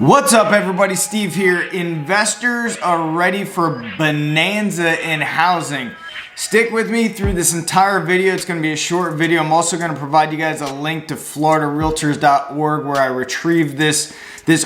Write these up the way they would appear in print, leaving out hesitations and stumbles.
What's up everybody, Steve here. Investors are ready for bonanza in housing. Stick with me through this entire video. It's going to be a short video. I'm also going to provide you guys a link to floridarealtors.org where I retrieved this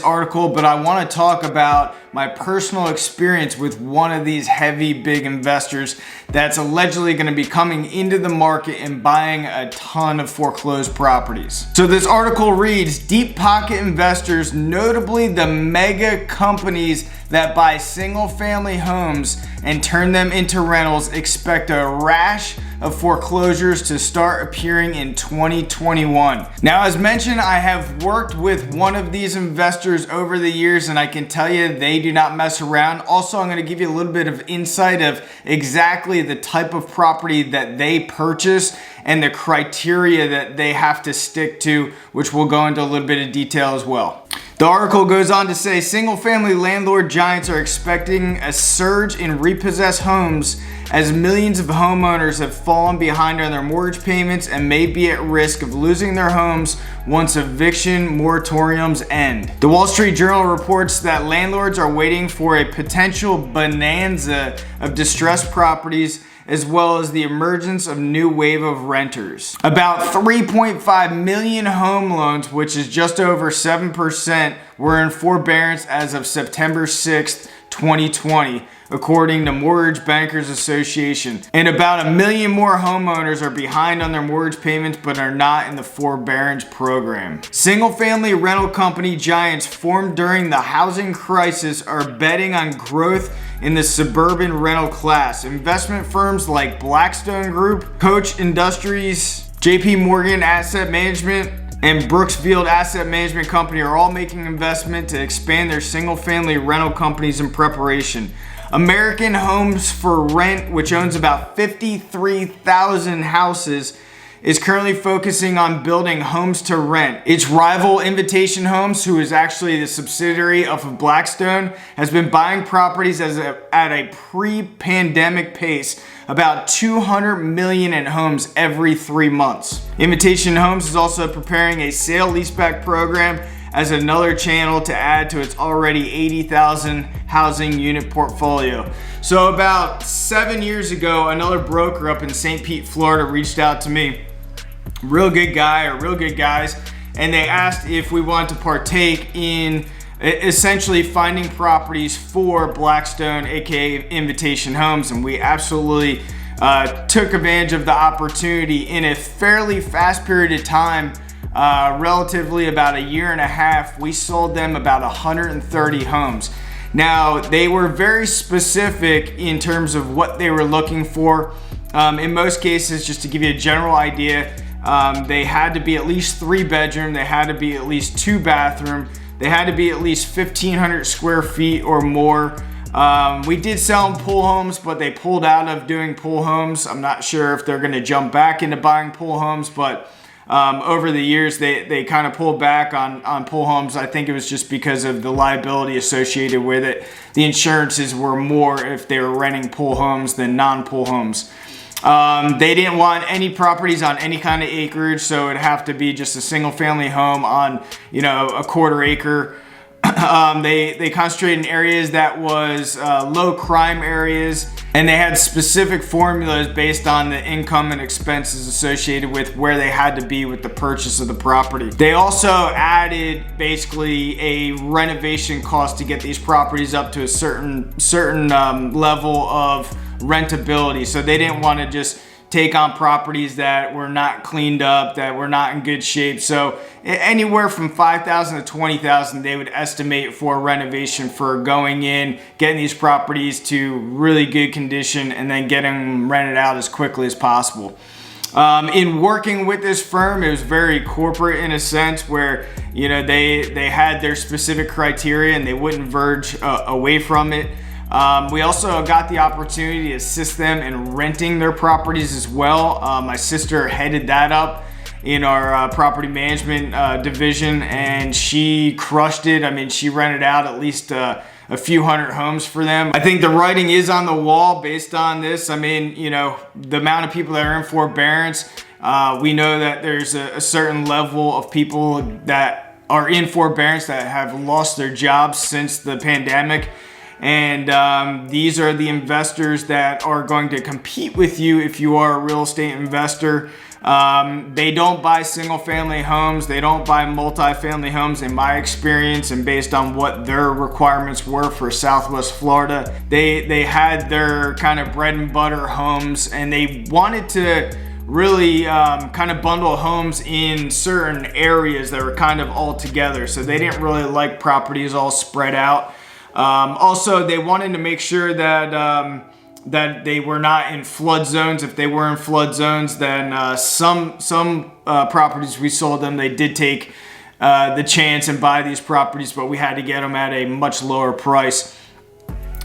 article, but I want to talk about my personal experience with one of these heavy big investors that's allegedly going to be coming into the market and buying a ton of foreclosed properties. So this article reads, deep pocket investors, notably the mega companies that buy single family homes and turn them into rentals, expect a rash of foreclosures to start appearing in 2021. Now, as mentioned, I have worked with one of these investors over the years and I can tell you they do not mess around. Also, I'm going to give you a little bit of insight of exactly the type of property that they purchase and the criteria that they have to stick to, which we'll go into a little bit of detail as well. The article goes on to say single-family landlord giants are expecting a surge in repossessed homes as millions of homeowners have fallen behind on their mortgage payments and may be at risk of losing their homes once eviction moratoriums end. The Wall Street Journal reports that landlords are waiting for a potential bonanza of distressed properties as well as the emergence of new wave of renters. About 3.5 million home loans, which is just over 7%, were in forbearance as of September 6th, 2020, according to Mortgage Bankers Association. And about 1 million more homeowners are behind on their mortgage payments but are not in the forbearance program. Single-family rental company giants formed during the housing crisis are betting on growth in the suburban rental class. Investment firms like Blackstone Group, Koch Industries, JP Morgan Asset Management, and Brookfield Asset Management Company are all making investment to expand their single-family rental companies in preparation. American Homes for Rent, which owns about 53,000 houses, is currently focusing on building homes to rent. Its rival Invitation Homes, who is actually the subsidiary of Blackstone, has been buying properties at a pre-pandemic pace, about 200 million in homes every 3 months. Invitation Homes is also preparing a sale-leaseback program as another channel to add to its already 80,000 housing unit portfolio. So about 7 years ago, another broker up in St. Pete, Florida reached out to me, real good guy or real good guys, and they asked if we wanted to partake in essentially finding properties for Blackstone, aka Invitation Homes, and we absolutely took advantage of the opportunity in a fairly fast period of time. Relatively about a year and a half, we sold them about 130 homes. Now, they were very specific in terms of what they were looking for. In most cases, just to give you a general idea, they had to be at least 3 bedroom, they had to be at least 2 bathroom, they had to be at least 1,500 square feet or more. We did sell them pool homes, but they pulled out of doing pool homes. I'm not sure if they're gonna jump back into buying pool homes, but over the years, they kind of pulled back on pool homes. I think it was just because of the liability associated with it. The insurances were more if they were renting pool homes than non-pool homes. They didn't want any properties on any kind of acreage, so it'd have to be just a single family home on, a quarter acre. They concentrated in areas that was low crime areas, and they had specific formulas based on the income and expenses associated with where they had to be with the purchase of the property. They also added basically a renovation cost to get these properties up to a certain level of rentability. So they didn't want to just take on properties that were not cleaned up, that were not in good shape. So anywhere from $5,000 to $20,000 they would estimate for renovation for going in, getting these properties to really good condition, and then getting them rented out as quickly as possible. In working with this firm, it was very corporate in a sense where, they had their specific criteria and they wouldn't verge away from it. We also got the opportunity to assist them in renting their properties as well. My sister headed that up in our property management division, and she crushed it. I mean, she rented out at least a few hundred homes for them. I think the writing is on the wall based on this. I mean, the amount of people that are in forbearance, we know that there's a certain level of people that are in forbearance that have lost their jobs since the pandemic. And these are the investors that are going to compete with you if you are a real estate investor. They don't buy single family homes. They don't buy multifamily homes in my experience, and based on what their requirements were for Southwest Florida. They had their kind of bread and butter homes, and they wanted to really kind of bundle homes in certain areas that were kind of all together. So they didn't really like properties all spread out. Also, they wanted to make sure that that they were not in flood zones. If they were in flood zones, then some properties we sold them, they did take the chance and buy these properties, but we had to get them at a much lower price.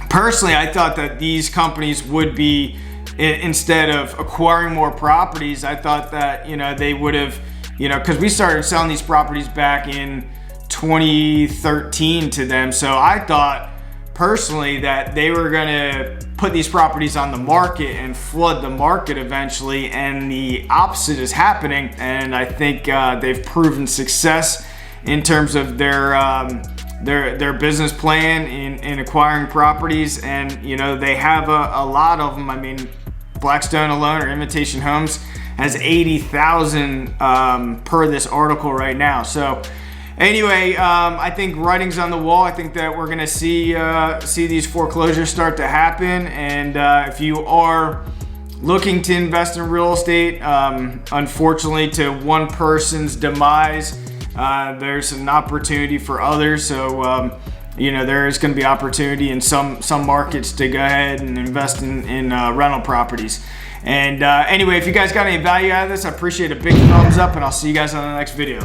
Personally, I thought that these companies would be, instead of acquiring more properties, I thought that, you know, they would have, you know, because we started selling these properties back in 2013 to them. So I thought personally that they were going to put these properties on the market and flood the market eventually, and the opposite is happening. And I think they've proven success in terms of their business plan in acquiring properties. And you know, they have a lot of them. I mean, Blackstone alone, or Invitation Homes, has 80,000 per this article right now. So anyway, I think writing's on the wall. I think that we're gonna see these foreclosures start to happen. And if you are looking to invest in real estate, unfortunately, to one person's demise, there's an opportunity for others. So you know, there is going to be opportunity in some markets to go ahead and invest in rental properties. And anyway, if you guys got any value out of this, I appreciate a big thumbs up, and I'll see you guys on the next video.